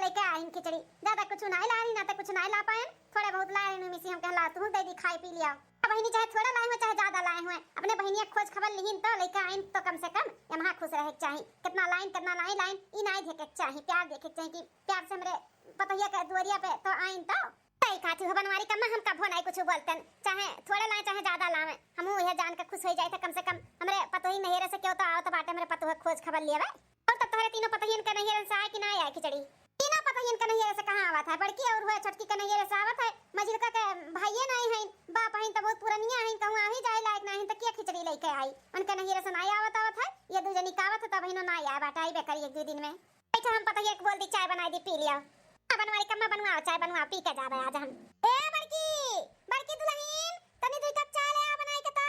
लेके आई खिचड़ी, ज्यादा कुछ नहीं ला रही ना, तो कुछ नहीं ला पाए, थोड़े बहुत लाए हैं मिसी हम कहला तू दे दी खाई पी लिया। बहनी चाहे थोड़ा लाए हो चाहे ज्यादा लाए हो, अपने बहनिया खोज खबर लिहिन तो लेके आइन तो कम से कम यहां खुश रहे के चाहिए। कितना लाइन ई नहीं देखे के चाहिए, प्यार देखे के चाहिए कि प्यार से हमरे पतहिया के दुआरिया पे तो आइन तो सही काठी हो बनवारी कम हम कभो नहीं कुछ बोलतन, चाहे थोड़ा लाए चाहे ज्यादा लावे, हमहू यह जान के खुश हो जाए थे कम से कम हमरे पतोही नहेरे से क्यों तो आवत बाटे हमरे पतोह खोज खबर लियावे। और तब तोहरे तीनों पतहियन के नहेरे से आए कि ना आए खिचड़ी? तीनों पतहियन के नहेरे से कहां आवत है, बड़की और हुए छोटकी के नहेरे से आवत है, मझिलका के भाईये नहीं है, बाप है तो बहुत पुरानिया है, कहूं आ ही जाए लायक नहीं तो क्या खिचड़ी लेके आई, उनके नहेरे से नहीं आवत है, ये दो जनी कावत है तब हिनो ना आए बाटा आई बेकरी एक दो दिन में। बैठो हम पतहिया के बोल दी चाय बनाई दी पी लिया, बनवारी कम्मा बनवाओ चाय बनवाओ पी के जाबे आज हम। ए बड़की दुल्हन तनी 2 कप चाय ले आ बनाई के ता।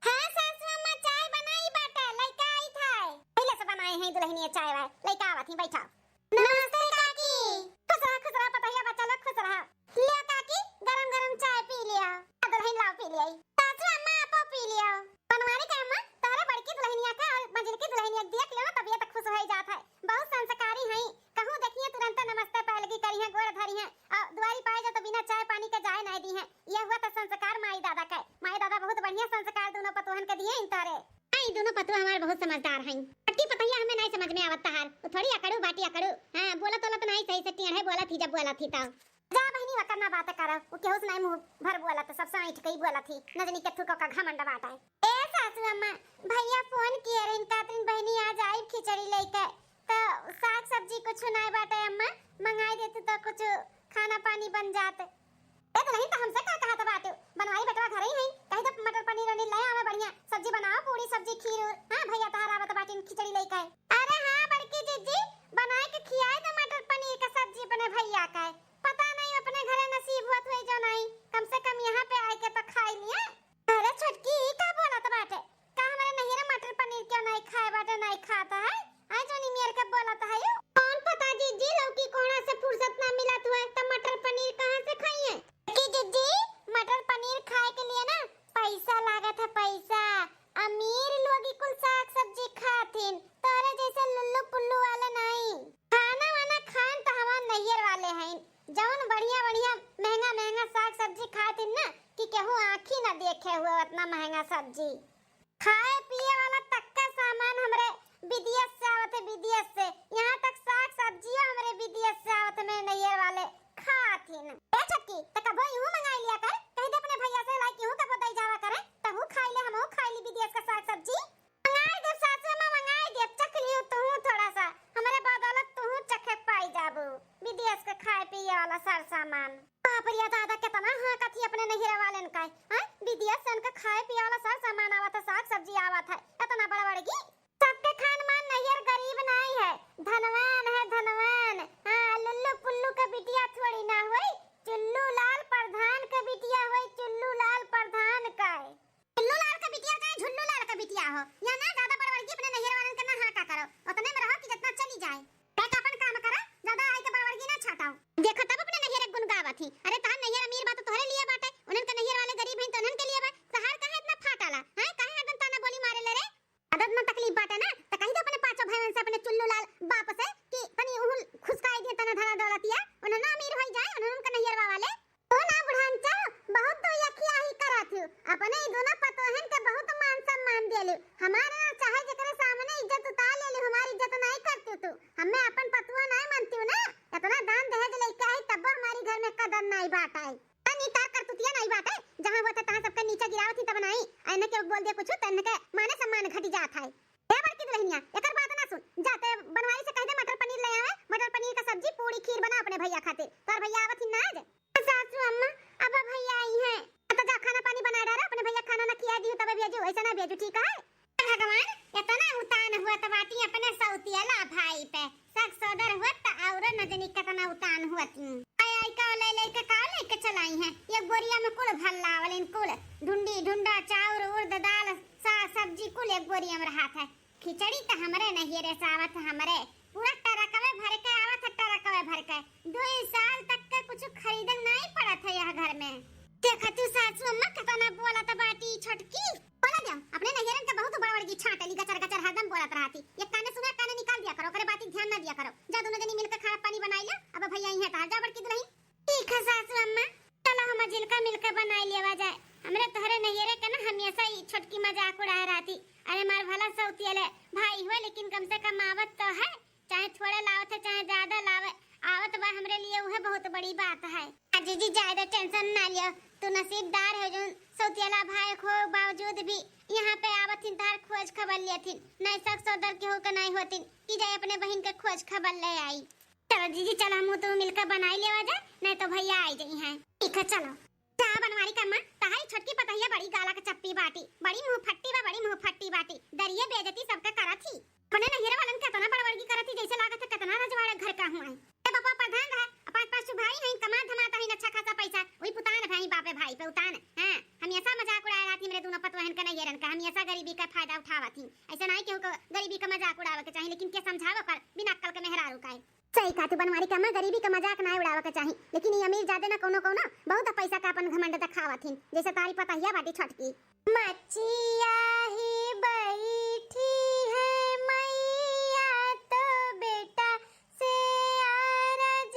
हां सासू अम्मा चाय बनाई बाटे लइका आई थाए, पहले से बनाए हैं दुल्हनिया चाय वाय लइका आवत ही बैठा। नमस्ते काकी, खुश रहा पतहिया बच्चा लोग खुश रहा। लिया काकी गरम चाय पी लिया, दुल्हन लाओ पी लिया, सासू अम्मा आपो पी लिया। बनवारी के अम्मा तारे बड़की दुल्हनिया का और मंजिल की दुल्हनिया देख लो तबीयत खुश हो जात है, बहुत संस्कारी है, कहूं देखिए तुरंत नमस्ते पहलगी करी है गोड़ धरी है और दुआरी पाए जो तो बिना चाय पानी के जाए नहीं दी है, ये हुआ तो संस्कार माई दादा का। माई दादा बहुत बढ़िया संस्कार दोनों पतोहन के दिए इन तारे। आई दोनों पतोह हमारे बहुत समझदार हैं, पट्टी पतैया हमें नहीं समझ में आवत हार, वो थोड़ी अकड़ू बाटी अकड़ू, हां बोला तो नहीं सही से टियाढ़े बोला थी जब बोला थी ता जा बहनी वकर ना बात करो, वो केहू से नहीं मुंह भर बोला तो सब समय ठकई बोला थी, नजनी के थू का घमंड बाटा है। ए सासू अम्मा भैया फोन किए रे इनका तीन बहनी आज आई खिचड़ी लेके, तो साग सब्जी कुछ नहीं बाटे अम्मा, मंगाई देते तो कुछ खाना पानी बन जाते। ए तो नहीं तो हमसे का कहा था बाटे, बनवाई बेटवा घर ही है, कहीं तो मटर पनीर और ले आवे बढ़िया सब्जी बनाओ, पूरी सब्जी खीर, हां भैया तहरा आवत बाटे खिचड़ी लेके आए। अरे हां बड़की जीजी बनाए के खियाए तो मटर पनीर का सब्जी बने भैया का, पता नहीं अपने घरे नसीब हुआ हुई जो नहीं, कम से कम यहाँ पे आके तो खाई लिया। अरे छोटकी का बोला था बाटे, का हमारे नहिरा मटर पनीर क्यों नहीं खाए बाटे, नहीं खाता है आज जोनी मेर के बोला था है कौन पता जीजी लौकी कोहड़ा से फुर्सत ना मिला तो मटर पनीर कहां से खाइए कि जीजी मटर पनीर खाए के लिए ना पैसा लागत है, पैसा अमीर लोग ही कुल साग सब्जी खातिन, तोरे जैसे लुल्लू पुल्लू वाले नहीं, खाना वाना खान तो हवा नहियर वाले हैं जौन बढ़िया महंगा साग सब्जी खातिन ना कि केहू आंखी ना देखे हुए उतना महंगा सब्जी, खाए पिए वाला तक का सामान हमरे विदेश से आवत है, विदेश से यहाँ तक साग सब्जियां हमरे विदेश से आवत में नैयर वाले खातिन। ए छक्की त कबो यूं मंगाई लिया कर, कह दे अपने भैया से लाइक यूं कबो दई जावा करे, तहु खाई ले हमहु खाई ली विदेश का साग सब्जी, मंगाई दे सासू में मंगाई दे, चख लियो तू थोड़ा सा हमरे बदौलत तू चखे पाई जाबू विदेश का खाए पिए वाला सार सामान। बाप रे दादा कितना हां कथी अपने नहिरा वालन का हां विदेश से उनका खाए पिए वाला सार सामान आवत है, साग सब्जी आवत है, इतना बड़ा बड़गी सबके खानमान नैयर गरीब नहीं है, धनवान है धनवान, हां लुल्लू पुल्लू के बिटिया थोड़ी ना होई, चुल्लू लाल प्रधान के बिटिया होई, चुल्लू लाल प्रधान का चुल्लू लाल का बिटिया का झुल्लू लाल का बिटिया हो, या ना ज्यादा बड़बड़गी अपने नैयर वालन के ना हां का करो, उतने में रहो कि जितना चली जाए, एक अपन काम करा ज्यादा आई के बड़बड़गी ना छाटाओ, देखो तब अपने नैयर गुण गावा थी। अरे तार नैयर अमीर बात तोहरे लिए बाटे, उनन के नैयर वाले गरीब हैं तो उनन के लिए बा, सहार काहे इतना फाटाला हैं, काहे हरदम ताना बोली मारे ले रे, आदत में तकलीफ बाटे ना त कहि दे अपने पांचों भाईन से अपने चुल्लू लाल बाप से कि तनी उहुल खुशकाई दे तना धना दौलतिया उन ना अमीर होई जाए उन का नैयर वाले तो ना बुढ़ानचा बहुत तो यखिया ही करत हूं, अपने ई दोनों पतोहन के बहुत मान सम्मान देलु, हमारा चाहे जेकरे सामने इज्जत उतार लेलु, हमारी इज्जत नहीं करती तू, हमें अपन पतुआ नहीं मानती ना, इतना दान दहेज लेके आई तब हमारी घर में कदर नहीं बाटा है, तनी तार कर तुतिया नहीं बाटे, जहां होता तहां सबके नीचे गिरावत ही तब नहीं, आने के बोल दे कुछ तन के माने सम्मान घटी जात है। ए बड़की दुल्हनिया एकर बात ना सुन, जाते बनवारी से कह दे मटर पनीर ले आवे, मटर पनीर का सब्जी पूरी खीर बना अपने भैया खातिर, तोर भैया आवत ही ना आज सासू अम्मा अब भैया आई हैं तो जा खाना पानी बना डालो, अपने भैया खाना ना खिया दियो तब भेजो, ऐसा ना भेजो ठीक है भगवान, इतना उतान हुआ त बाटी अपने सौतिया ला भाई पे सक सौदर हुआ त और नजनी कितना उतान हुआ आई का ले के का लेके चलाई है, एक बोरिया में कुल भल्ला वाले कुल ढुंडी ढुंडा चाउर उर्द दाल साग सब्जी कुल एक बोरिया में रहा था, खिचड़ी त हमरे नहीं रे सावत हमरे पूरा टरकवे भर के आवत है, टरकवे भर के 2 साल तक के कुछ खरीदन नहीं पड़त है यह घर में, देखा तू सासू अम्मा कितना बोला त बाटी छोटकी बोला दे अपने नहिरन के बहुत बड़बड़गी छाटली गचर गचर हरदम बोलत रहती, एक काने सुना काने निकाल दिया करो, करे बाती ध्यान ना दिया करो, जा दोनों जनी मिलकर खाना पानी बनाई से चाहे ज्यादा लावे आवत बा हमरे लिए वह बहुत बड़ी बात है। जीजी ज्यादा टेंशन ना लियो, तू नसीबदार है जो सौतियाला भाई हो बावजूद भी यहाँ पे आवत तार खोज खबर लेथिन, नहीं सक सौदर के हो के नहीं होतिन कि जाए अपने बहन के खोज खबर ले आई। चलो जीजी चलो हम तो मिलकर बनाई लेवा जा, नहीं तो भैया आई जाई हैं। ठीक है चलो। जा बनवारी का मां तहाई छोटकी पतहिया बड़ी गाला के चप्पी बाटी, बड़ी मुंह फट्टी बा, बड़ी मुंह फट्टी बाटी, दरिये बेइज्जती सबका करत थी। अपने नहिरा वालन के तना बड़वर्गी करत थी जैसे लागत है कितना रजवाड़ा घर का हुआ है। ए बापा प्रधान रहा, पांच पांच भाई हैं, कमा धमाता है अच्छा खासा पैसा, वही पुतान भाई बापे भाई पे उतान। हां हम ऐसा मजाक उड़ाया राती मेरे दोनों पतवहन का नहिरन का, हम ऐसा गरीबी का फायदा उठावा थी। ऐसा नहीं केहू को गरीबी का मजाक उड़ावे के चाहिए, लेकिन के समझावे पर बिना अक्ल के मेहरारू का है। सही कहा तू बनवारी का, गरीबी का मजाक ना उड़ावे के चाहिए, लेकिन ये अमीर जादे ना कोनो कोनो बहुत पैसा का अपन घमंड दिखावथिन, जैसे तारी पतहिया बाटी छोटकी। मचिया ही बैठी है मैया तो बेटा से आरज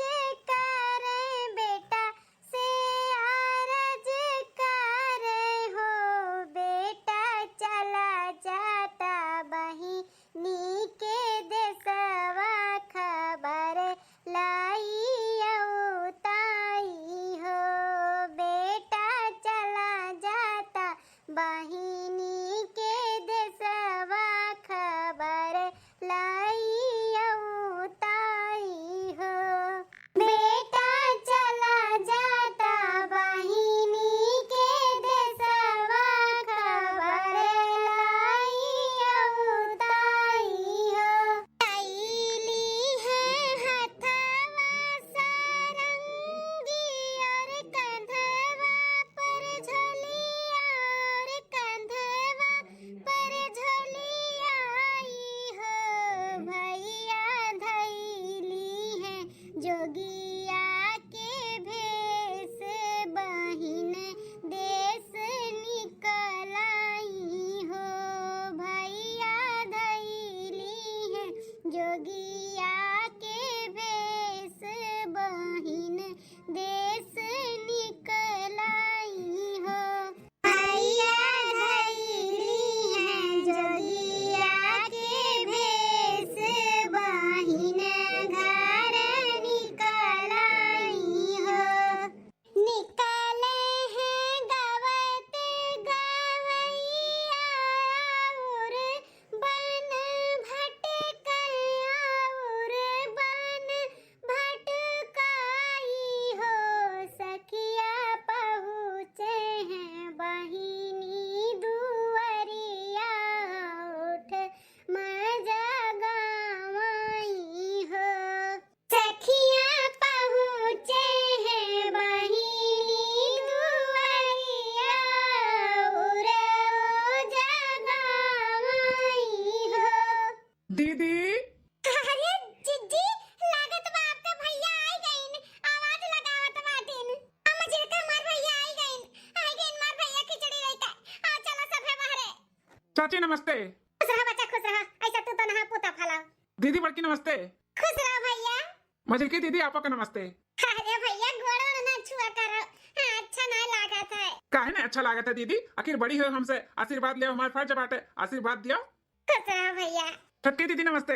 करे, बेटा से आरज करे हो, बेटा चला जाता बहिनी के देसवा खबर लाई ताई हो, बेटा चला जाता बहिनी के देसवा खबर लाई ताई हो, बेटा चला जाता बहिनी के देसवा खबर लाई ताई हो। आईली है हथवा सारंगी और कंधवा पर झोलिया, और कंधवा पर झोलिया आई हो, भैया धैली है जोगिया के भेष, बहिन देश निकल आई हो, भैया धैली है जोगिया के भेष, बहिन देश निकल आई हो, भैया धैली है जोगिया के भेष, बहिन घर निकल आई हो। निकले हैं गावते गावैया और बन भटकैया, और बन भटकाई हो, सखिया पहुँचे हैं बहिनी दुअरिया, उठ मजा गावाई हो, सखिया पहुँचे हैं बहिनी दुअरिया, उर जगावाई हो। दीदी अरे जिज्जी लागत बा आपका भैया आई गईन, आवाज लगावत बाटिन। मुझे का मार भैया आई गईन मार भैया खिचड़ी लेके आ, चलो सब है बाहरे। चाची नमस्ते। खुश रहो बच्चा खुश रहो, ऐसा तू तो नहा पुता फलाओ। दीदी बड़की नमस्ते। खुश रहो भैया। मजे की दीदी आपका नमस्ते। अरे भैया गोड़ों ना छुआ करो, हाँ अच्छा ना लागत है। काहे ना अच्छा लागत है दीदी, आखिर बड़ी हो हमसे, आशीर्वाद ले हमारे फर्ज बाटे, आशीर्वाद दियो। खुश रहो भैया। छोटकी दीदी नमस्ते।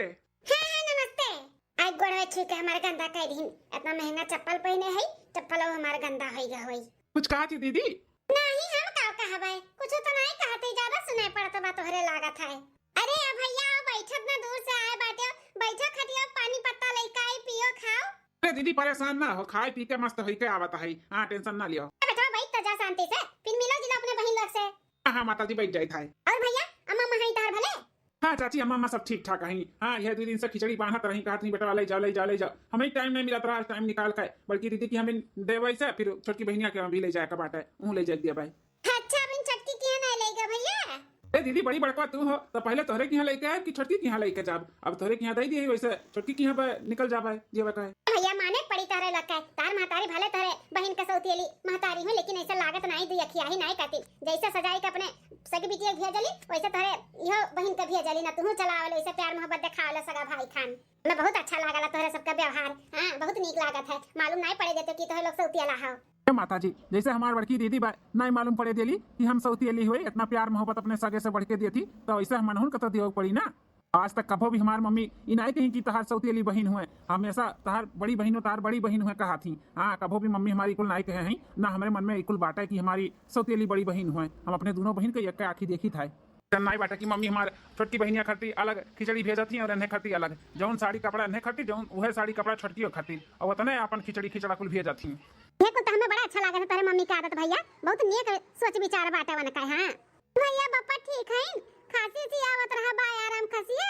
हाँ नमस्ते। आज गोड़वे छू के हमारे गंदा कह दीन, इतना महंगा चप्पल पहने है, चप्पल हमारे गंदा होइगा होई। कुछ कहा थी दीदी? नहीं हम का कहबै, कुछ तो नहीं कहते, ज्यादा सुनाई पड़त बा तोहरे लागत है। अरे आ भैया आओ बैठत ना, दूर से आए बाटे, बैठो खटिया पानी पत्ता लेके आई पियो खाओ। अरे दीदी परेशान ना हो, खाए पी के मस्त होई के आवत है, हाँ टेंशन ना लियो। बैठो बैठ तो जा शांति से, फिर मिलो जिला अपने बहन लोग से। हाँ माता जी बैठ जाए था। और भैया अम्मा महाई तार भले? हाँ चाची अम्मा सब ठीक ठाक है। हाँ यह 2 दिन से खिचड़ी बांधत रही, कहत नहीं बेटा ले जाओ ले जाओ ले जाओ, हमें टाइम नहीं मिला रहा, टाइम निकाल कर बल्कि दीदी की हमें देवे से, फिर छोटकी बहनिया के भी ले जाए का बाटे, उन्हें ले जाए दिया भाई। अच्छा बिन चटकी किया नहीं लेगा भैया? ए दीदी बड़ी बड़का तू हो, तो पहले तोहरे के यहाँ लेके आए कि छोटकी के यहाँ लेके जाब, अब तोहरे के यहाँ दे दिए वैसे छोटकी के यहाँ पे निकल जाबे ये बताए। भैया माने पड़ी तारे लग तार महतारी भले तारे बहन का सौतेली महतारी में, लेकिन ऐसा लागत नहीं दी अखिया ही नहीं कहती, जैसे सजाई के अपने सगी बिटिया घिया जली वैसे तारे यो बहन का घिया जली ना, तू चलावल वैसे प्यार मोहब्बत दिखावल सगा भाई खान। मैं बहुत अच्छा लागला तोहरे सबका व्यवहार, हां बहुत नीक लागत है, मालूम नहीं पड़े देते कि तोहरे लोग सौतियाला हो। माता जी जैसे हमार बड़की दीदी नहीं मालूम पड़े देली कि हम सौतियली हुई, इतना प्यार मोहब्बत अपने सगे से बढ़ के दी थी, तो ऐसे हम मनहुन का तो दियो पड़ी ना। आज तक कभो भी हमार मम्मी इनाई कहीं की तहार सौतेली बहन हुए, हमेशा तहार बड़ी बहन हो तार बड़ी बहन हुए कहा थी। हाँ, कभो भी मम्मी हमारी कुल नाई कहे हैं ना, हमारे मन में इकुल बाटा है कि हमारी सौतेली बड़ी बहन हुए। हम अपने दोनों बहन के एक आँखी देखी था नाई बाटा की मम्मी हमारे छोटकी बहनिया खरती अलग खिचड़ी भेजा थी और इन्हें खरती अलग, जौन साड़ी कपड़ा इन्हें खरती जौन वह साड़ी कपड़ा छोटकी खरती और वतने अपन खिचड़ी खिचड़ा कुल भेजा थी। ये को तो हमें बड़ा अच्छा लगा था तेरे मम्मी की आदत भैया, बहुत नेक सोच विचार बाटे वन का। हां भैया पापा ठीक है, खांसी सी आवत रहा बा आराम खसिया।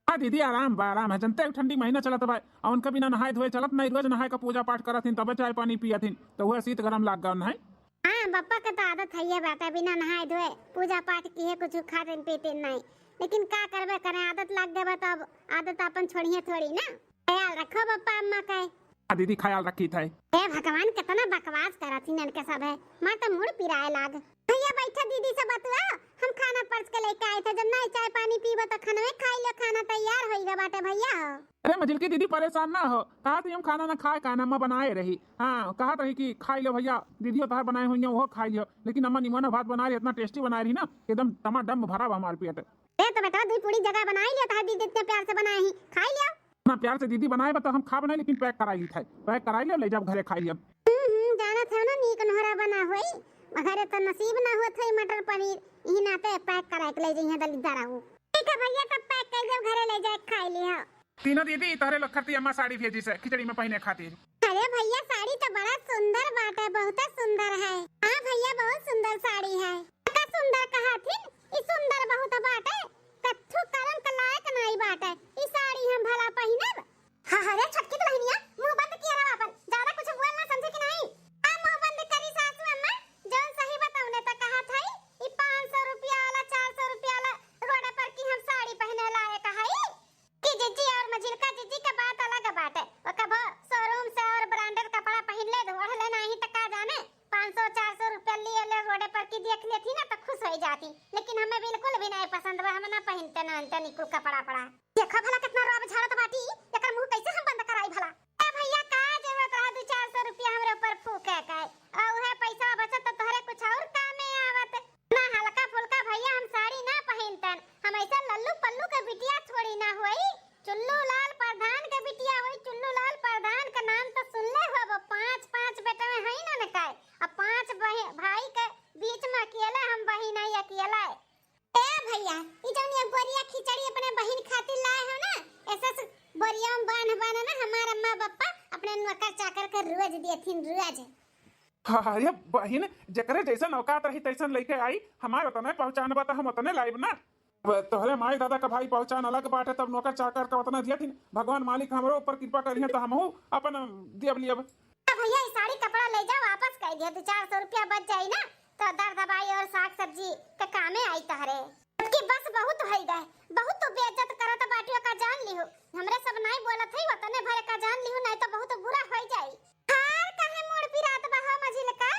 हाँ दीदी आराम बा आराम है, जनते ठंडी महीना चलत भाई और उनका बिना नहाए धोए चलत नहीं, रोज नहाए का पूजा पाठ करत थी तब चाय पानी पिया थी तो वह शीत गरम लाग गया नहीं। हाँ पापा का तो आदत है ये बात है, बिना नहाए धोए पूजा पाठ किए कुछ खाते पीते नहीं, लेकिन का करबे करें आदत लग गए तो अब आदत अपन छोड़िए थोड़ी ना। ख्याल रखो पापा अम्मा का। हाँ दीदी ख्याल रखी था। हे भगवान कितना बकवास करा थी नन के सब है, मां तो मुड़ पिराए लाग। भैया बैठा दीदी से बतवा, हम खाना पर्स के लेके आए थे, जब नहीं चाय पानी पीबो तो खाना में खाई लो, खाना तैयार हो गया बाटे भैया। अरे मजिल की दीदी परेशान ना हो, कहा थी हम खाना ना खाए खाना अम्मा बनाए रही। हाँ कहा रही कि खाई लो भैया, दीदी तार बनाए हुई वो खाई लियो, लेकिन अम्मा निमोना भात बना रही इतना टेस्टी बना रही ना एकदम टमाटम भरा हुआ हमारे पेट। तो बेटा दूध पूरी जगह बनाई लिया था, दीदी इतने प्यार से बनाई ही खाई लिया ना, प्यार से दीदी बनाए बता हम खा बनाए लेकिन पैक कराई था, पैक कराई लियो ले जब घरे खाई लियो। जाना था ना नीक नहरा बना हुई, घरे तो नसीब ना हो थे मटर पनीर, यही नाते पैक करा के ले जइए दलिदारा हूं। ठीक है भैया तब पैक कर जब घरे ले जाए खाई लिया। तीनों दीदी तारे लोग खरती अम्मा साड़ी भेजी से खिचड़ी में पहने खातिर। अरे भैया साड़ी तो बड़ा सुंदर बात है, बहुत सुंदर है। हाँ भैया बहुत सुंदर साड़ी है। का सुंदर कहा थी, ई सुंदर बहुत बात है, कथु करम के लायक नहीं बात है, ई साड़ी हम भला पहनब। हां अरे छटकी दुल्हनिया मुंह बंद किया रहा अपन, ज्यादा कुछ बोल ना समझे कि नहीं। आ मुंह बंद करी सासू अम्मा, जौन सही बताऊने तो कहा था ई 500 रुपया वाला 400 रुपया वाला रोड पर की हम साड़ी पहने लायक है कि जिज्जी और मझिलका जिज्जी का बात अलग बात है। वो कबो शोरूम से और ब्रांडेड कपड़ा पहन ले धोड़ ले नहीं तो का जाने 500-400 रुपया लिए ले रोड पर की देख लेती ना तो खुश हो जाती, लेकिन हमें बिल्कुल भी नहीं पसंद बा, हम ना पहनते ना अंत निकुल कपड़ा पड़ा। देखो भला कितना रोब झाड़त बाटी, एकर मुंह कैसे हम बंद कराई भला। ए भैया का जरूरत रहा 200-400 रुपया हमरे ऊपर फूके के, और है पैसा बचत तो तोहरे कुछ और काम में आवत ना। हल्का फुल्का भैया हम साड़ी ना पहनतन, हम ऐसा लल्लू पल्लू के बिटिया थोड़ी ना होई, चुल्लू लाल प्रधान के बिटिया होई। चुल्लू लाल प्रधान का नाम तो सुन ले हो, 5 बेटा में है ना न काय, अब 5 भाई के बीच में अकेला हम बहिन नहीं अकेला है। ए भैया ई जौन ये बोरिया खिचड़ी अपने बहिन खातिर लाए हो ना, ऐसा बोरिया में बांध ना हमारा अम्मा पापा अपने नौकर चाकर के रोज देथिन रोज। हाँ अरे बहन जकरे जैसन औकात रही तैसन लेके आई, हमारे उतने पहचान बता हम उतने लाइब ना। तोहरे माई दादा का भाई पहचान अलग बात है, तब नौकर चाकर का उतना दिया थी, भगवान मालिक हमरो ऊपर कृपा करिए तो हमहू अपन देव लियब। भैया ये साड़ी कपड़ा ले जाओ वापस कर दिया, 200-400 रुपया बच जाई ना तो दर दवाई और साग सब्जी के कामे आई तहरे की। बस बहुत हो गए, बहुत तो बेइज्जत करत बाटियो का जान लिहो, हमरे सब नहीं बोलत है वतने भरे का जान लिहो नहीं तो बहुत बुरा हो जाई। हार काहे मोड़ पिरात बहा मझिल का।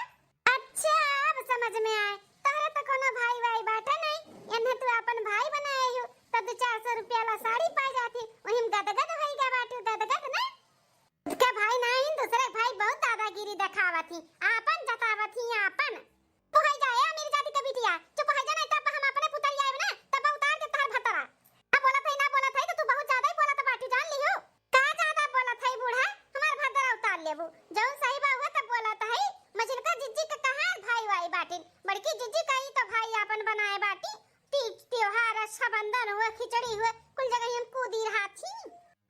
अच्छा अब समझ में आए, तहरे तो कोनो भाई भाई बाटा नहीं, एने तू अपन भाई बनाए हो तो 200-400 रुपया ला साड़ी पा जाती, वही गदगद होई गा बाटू गदगद ना। के भाई नहीं दूसरे भाई बहुत दादागिरी दिखावत ही, आपन जतावत ही आपन। तू है जाए मेरी जाति के बिटिया, चुप है जा नहीं तब हम अपने पुतरिया आए ना तब उतार के तार भतरा। अब बोलत है ना बोलत है तो तू बहुत ज्यादा ही बोलत बाटू जान लियो। का ज्यादा बोलत है बूढ़ा, हमार भतरा उतार लेबू, जौन सही बा हुआ तब बोलत है। मझिलका जिज्जी के कहां भाई वाई बाटी, बड़की जिज्जी का ही तो भाई आपन बनाए बाटी। तीज त्योहार रक्षाबंधन हुआ खिचड़ी हुआ कुल जगह हम कूदी रहा थी,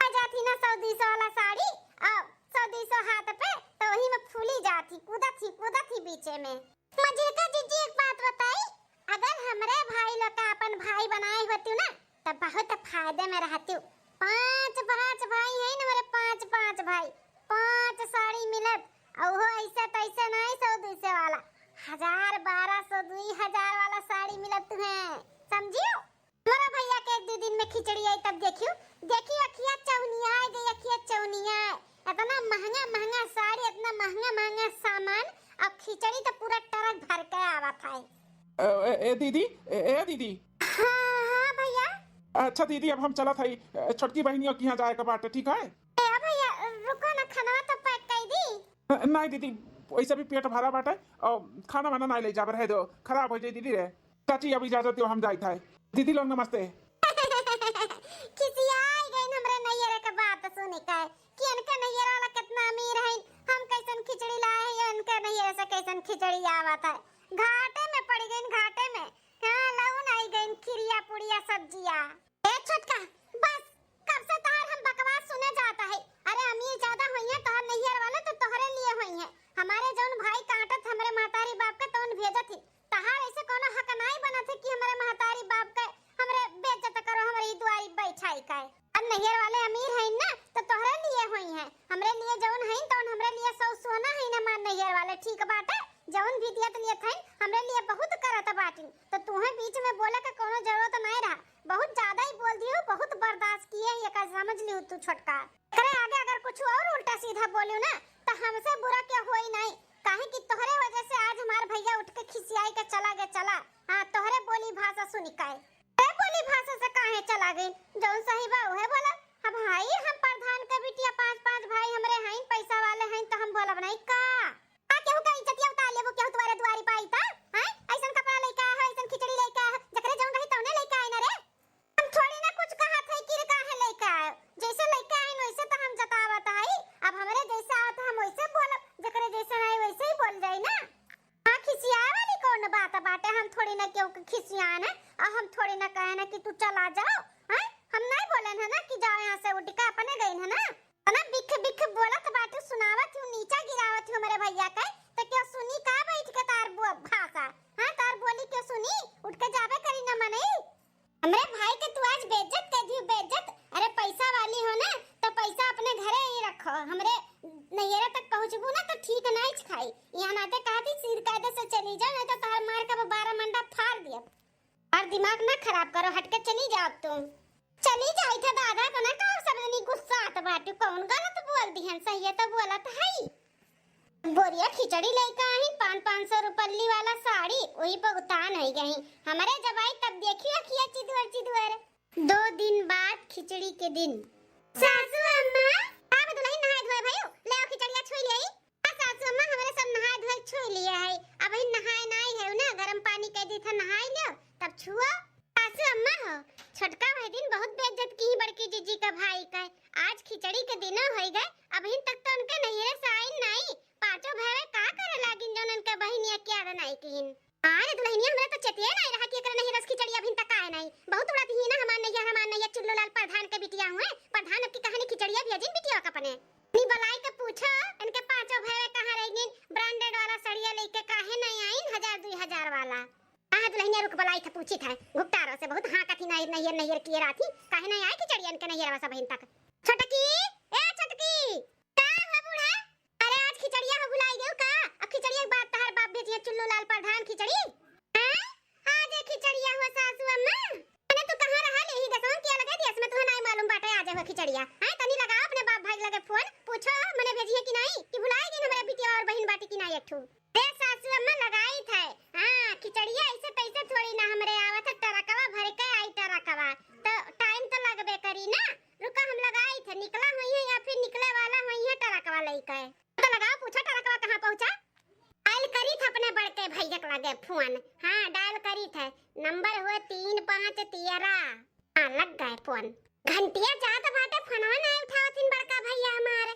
आ जाती ना 100-200 वाला साड़ी और 100-200 हाथ पे तो वही में फूली जाती कूदा थी बीचे में। मझिलका जिज्जी एक बात बताई, अगर हमरे भाई लोग का अपन भाई बनाए होती ना तब बहुत फायदे में रहती। 5 भाई है ना मेरे 5 भाई, 5 साड़ी मिलत और वो ऐसा तैसा नहीं 100-200 वाला, 1000-1200-2000 वाला साड़ी मिलत तुम्हें, समझियो। मेरा भैया के 1-2 दिन में खिचड़ी आई तब देखियो अखिया चौनिया गई, अखिया चौनिया इतना महंगा साड़ी, इतना महंगा सामान, अब खिचड़ी तो पूरा ट्रक भर के आवत है। ए दीदी हाँ भैया। अच्छा दीदी अब हम चला था छोटकी बहनियों के यहाँ जाए का बात ठीक है। भैया रुको ना, खाना तो पैक कर दी। नहीं दीदी वैसे भी पेट भरा बाटे और खाना वाना नहीं ले जा रहे दो, खराब हो जाए दीदी रे। चाची अब इजाजत दो हम जाए था। दीदी लोग नमस्ते। खिसियाई गई हमरे नैयर के बात सुन के कि इनका नैयर वाला कितना अमीर है, हम कैसन खिचड़ी लाए हैं, इनका नैयर से कैसन खिचड़ी आवत है। घाटे में पड़ गई, घाटे में हां लौन आई गई, खिरिया पुड़िया सब्जिया। ए छोटका बस, कब से तहार हम बकवास सुने जाता है। अरे अमीर ज्यादा होई है तहार नैयर वाला तो तोहरे लिए होई है। हमारे जौन भाई काटत हमरे महतारी बाप के तौन भेजत ही, तहार ऐसे कोनो हक नहीं बनत है कि हमरे महतारी बाप के हमरे बेइज्जत करो, हमरे दुआरी बैठाई का। अब नैयर वाले अमीर हैं ना तो तोहरे लिए होई है, हमरे लिए जौन है तौन हमरे लिए सौ सोना है ना। मान नैयर वाले ठीक बात है, जौन भी दियत लिए थे हमरे लिए बहुत करत बाटी, तो तूहे बीच में बोले के कोनो जरूरत नहीं रहा। बहुत ज्यादा ही बोल दियो, बहुत बर्दाश्त किए ये का समझ लियो तू छोटका। करे आगे अगर कुछ और उल्टा सीधा बोलियो ना तो हमसे बुरा क्या होई नहीं, काहे कि तोहरे वजह से आज हमार भैया उठ के खिसियाई के चला गया। चला हां तोहरे बोली भाषा सुनी काए, ए बोली भाषा से काहे चला गई, जौन सही बा ओहे बोला। अब भाई हम प्रधान के बिटिया 5-5 भाई हमरे हैं, पैसा वाले हैं तो हम बोलब नहीं का। केहू का इज्जतिया उतार लेबो, केहू तुम्हारे द्वारी पाई ता हैं, ऐसन कपड़ा लेके आ है, ऐसन खिचड़ी लेके आ है, जकरे जौन रही तौने लेके आए ना रे। हम थोड़ी ना कुछ कहा थे कि काहे लेके आए, जैसे लेके आए वैसे तो हम जतावत है। अब हमरे जैसा आवत हम वैसे बोलब, जकरे जैसा है वैसे ही बोल जाई ना। हां खिसियाए वाली कौन बात बाटे, हम थोड़ी ना केहू के खिसियाए ना, और हम थोड़ी ना कहे ना कि तू चला जाओ हैं। हम नहीं बोलन है ना कि जाओ यहां से, उठ के अपने गइन है ना। ना बिख बिख बोलत बाटे, सुनावत हूं, नीचा गिरावत हूं मेरे भैया के, तो क्या सुनी का बैठ के तार भाषा, हां तार बोली के सुनी, उठ के जाबे करी ना मने। हमरे भाई के तू आज बेइज्जत कर दी, बेइज्जत। अरे पैसा वाली हो ना तो पैसा अपने घरे ही रखो, हमरे नैयरा तक पहुंचबू ना तो ठीक नहीं खाई। यहां नाते कहती सिर कायदे से चली जाओ, नहीं तो तार मार के 12 मंडा फाड़ दिया। और दिमाग ना खराब करो, हट के चली जाओ तुम। चली जाई था दादा तो ना कहो सब जनी गुस्सा आत बाटू, कौन गलत बोल दी है, सही है तो बोलत है। बोरिया खिचड़ी लेके आई, 500 रुपये वाला साड़ी वही पर उतान हो गई। हमारे जब आई तब देखी रखिए चिदवर चिदवर। 2 दिन बाद खिचड़ी के दिन सासू अम्मा अब दुल्हन नहाए धोए भयो, ले खिचड़िया छुई ले। सासू अम्मा हमारे सब नहाए धोए छुई लिए है, अब ही नहाए नहीं है ना, गरम पानी कह दी था नहाए लो तब छुआ। सासू अम्मा हो, छोटका भाई दिन बहुत बेइज्जत की बड़की जीजी का भाई का। आज खिचड़ी के दिन हो गए, अभी तक तो उनके नैहरे से आई नहीं। पांचों भाई का करे लागिन जौन उनके बहिनिया क्या नहीं किन। अरे दुल्हनिया हमरा तो चतिया नहीं रहा कि एकरा नैहरे से खिचड़ी अभी तक आए नहीं। बहुत उड़ाती ही ना हमार नैया चुल्लू लाल प्रधान के बिटिया हुए, प्रधान अब की कहानी खिचड़िया भेजिन बिटिया का अपने। नी बलाई के पूछो इनके पांचों भाई कहां रहिन, ब्रांडेड वाला साड़िया लेके काहे नहीं आइन, 1000-2000 वाला। दुल्हनिया रुक बलाई था पूछी था घुकटारो से बहुत हां कथी नैयर किए राथी, काहे नहीं आए खिचड़ियन के नैयर वाला बहन तक। छोटकी ए छोटकी का हो बूढ़ा, अरे आज खिचड़िया हो भुलाई गयो का, अब खिचड़िया के बाद तहार बाप भेजिए चुल्लू लाल प्रधान खिचड़ी। हैं आज खिचड़िया हुआ सासू अम्मा, मैंने तू कहां रहा ले ही दसों क्या लगा दिया, इसमें तुम्हें नहीं मालूम बाटे आज हो खिचड़िया। हैं तनी लगाओ अपने बाप भाई लगे फोन, पूछो मैंने भेजी है कि नहीं, कि भुलाई गई हमारे बिटिया और बहन बाटी की नहीं एकठू। रे सासू अम्मा लगाई थे, हां खिचड़िया ऐसे पैसे थोड़ी ना हमरे आवत है, टरकवा भर के आई टरकवा तो टाइम तो लगबे करी ना। रुका हम लगाई थे, निकला हुई है या फिर निकले वाला हुई है टरकवा लेके, तो लगाओ पूछो टरकवा कहां पहुंचा। डायल करी थे अपने बड़के भैया के लगे फोन, हां डायल करी थे, नंबर हुए 3513। हां लग गए फोन, घंटिया जात बाटे फोनवा नहीं उठावथिन बड़का भैया हमारे,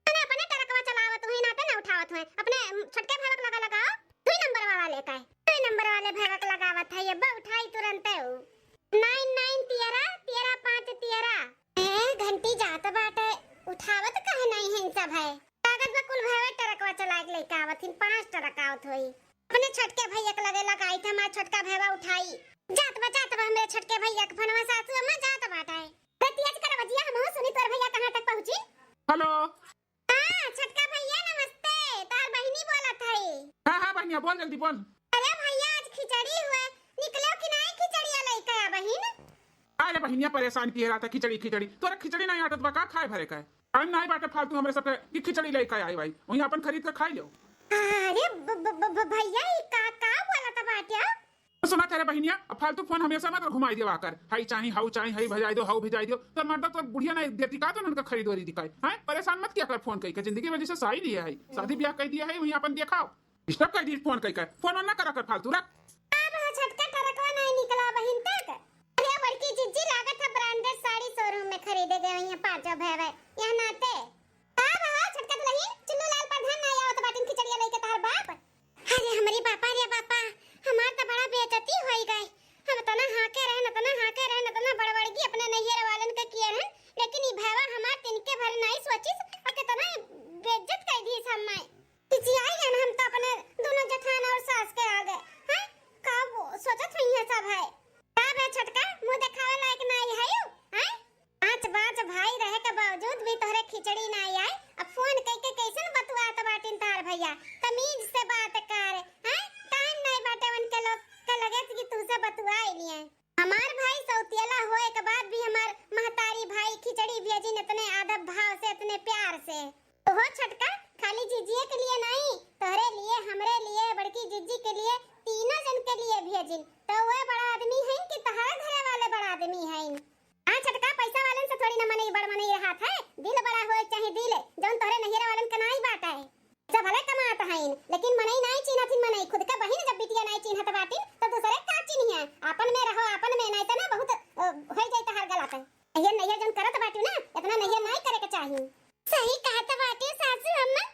अपने अपने टरकवा चलावत हुई ना ते ना उठावत हुए, अपने छोटके भाई लगा लगाओ, 2 नंबर वाला लेके 2 नंबर वाले भाई के लगावत है, ये बा उठाई तुरंत है 9913 घंटी जात बाटे, उठावत काहे नहीं है सब है। कागज में कुल भाई टरकवा चला के लेके आवथिन, 5 टरक आवत होई, अपने छोटके भैया के लगे लगाई थे, हमारा छोटका भैया उठाई जात बा मेरे छोटके भैया के फोनवा सासू अम्मा जात बाटे। तेज कर बजिया हम सुनी तोर भैया कहां तक पहुंची। हेलो हां छोटका भैया नमस्ते, तार बहिनी बोलत है। हां बहनिया बोल जल्दी बोल। अरे भैया आज खिचड़ी हुए, निकलो कि नहीं खिचड़िया लेके आ बहिन। अरे बहनिया परेशान किए रहा था खिचड़ी तोरा खिचड़ी नहीं आटत बा का खाए भरे का टाइम नहीं बाटे फालतू हमरे सबके कि खिचड़ी लेके आई भाई, वहीं अपन खरीद के खाई लो। अरे भैया ये का बोला था बाटिया, सुना तेरे बहनिया अब फालतू फोन हमेशा मत घुमाई दिया कर, हाई चाही हाउ चाही हई भेजाई दो हाउ भेजाई दो, तो मर्द तो बुढ़िया नहीं देती का तो उनका खरीदोरी दिखाई है। परेशान मत किया कर फोन कई के, जिंदगी में जैसे सही नहीं है, शादी ब्याह कर दिया है वहीं अपन दिखाओ, डिस्टर्ब कर दी फोन कई के, फोन ना करा कर फालतू रख। अब छटका टरकवा नहीं निकला बहिन तक। अरे बड़की जिज्जी लागत है ब्रांडेड साड़ी जब है वे यहाँ नाते अब हो छोटका दुल्हन चुन्नू लाल प्रधान ना आवत बाटिन खिचड़िया लेके तार बाप। अरे हमारी पापा रे पापा हमार तो बड़ा बेइज्जती होई गई। हम तना हाके रहे न तना बड़बड़गी अपने नैहर वालन के किए रहन, लेकिन ई भावा हमार तिनके भर नहीं सोचिस और के तना बेइज्जत कर दी सब मैं। पिचियाई गन हम तो अपने दोनों जेठान और सास के आगे हैं का वो सोचत हुई है सब है। का बे छोटका मुंह दिखावे लायक नहीं है यू हैं। पांच बात भाई रहे के बावजूद भी तोहरे खिचड़ी नहीं आई। अब फोन करके कैसन बतुआत बाटिन तार भैया तमीज से बात कर हैं। टाइम नहीं बाटे उनके लोग के लगे कि तू से बतुआई लिए। हमार भाई सौतेला होए के बाद भी हमार महतारी भाई खिचड़ी भेजी इतने अदब भाव से इतने प्यार से। तो हो छोटका खाली जीजिए के लिए नहीं तोहरे लिए हमरे लिए बड़की जीजी के लिए तीनों जन के लिए भेजिन। तो वो बड़ा आदमी है कि तहार घरे वाले बड़ा आदमी है। हां छोटका पैसा वालन से थोड़ी न मनई बड़ मनई रहात है। दिल बड़ा होए चाहे दिल जौन तोहरे नहिरा वालन के नहीं बाटा है सब भले कमात है लेकिन मनई नहीं चिन्हथिन। मनई खुद का बहिन जब बिटिया नहीं चिन्हत बाटिन तो दूसरे का चिन्हिए। आपन में रहो आपन में नहीं तो ना बहुत होई जाई तहार गलत है। ये नहिया जौन करत बाटू ना इतना नहिया नहीं करे के चाहिए। सही कहत बाटी सासू अम्मा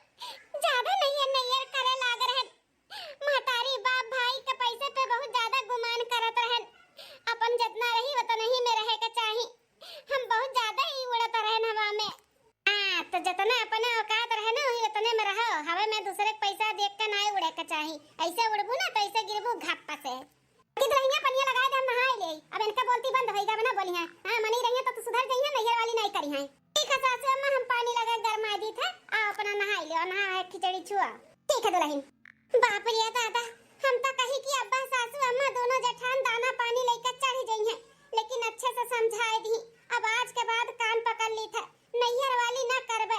ज्यादा नहियर करे लाग रहन। महतारी बाप भाई के पैसे पे बहुत ज्यादा गुमान करत रहन। अपन जितना रही उतना ही में रहे के चाहिए। हम बहुत ज्यादा ही उड़त रहन हवा में। तो जितना अपने औकात रहे ना वही उतने में रहो। हवा में दूसरे के पैसा देख के नहीं उड़े के चाहिए। ऐसे उड़बू ना तो ऐसे गिरबू घप्पा से। कितनी पनिया लगा दे हम नहाई ले। अब इनका बोलती बंद होइगा बना बोली है। हां मनी रही है तो तू सुधर जाइए नहियर वाली नहीं करी है। ठीक है सासू अम्मा हम पानी लगा गरमा दी था आ अपना नहाई ले और नहा खिचड़ी छुआ। ठीक है दुल्हन। बाप रे दादा हम तो कही कि अब्बा सासू अम्मा दोनों जेठान दाना पानी लेकर चढ़ गई हैं लेकिन अच्छे से समझाई दी। अब आज के बाद कान पकड़ ली था नैहर वाली ना करबे।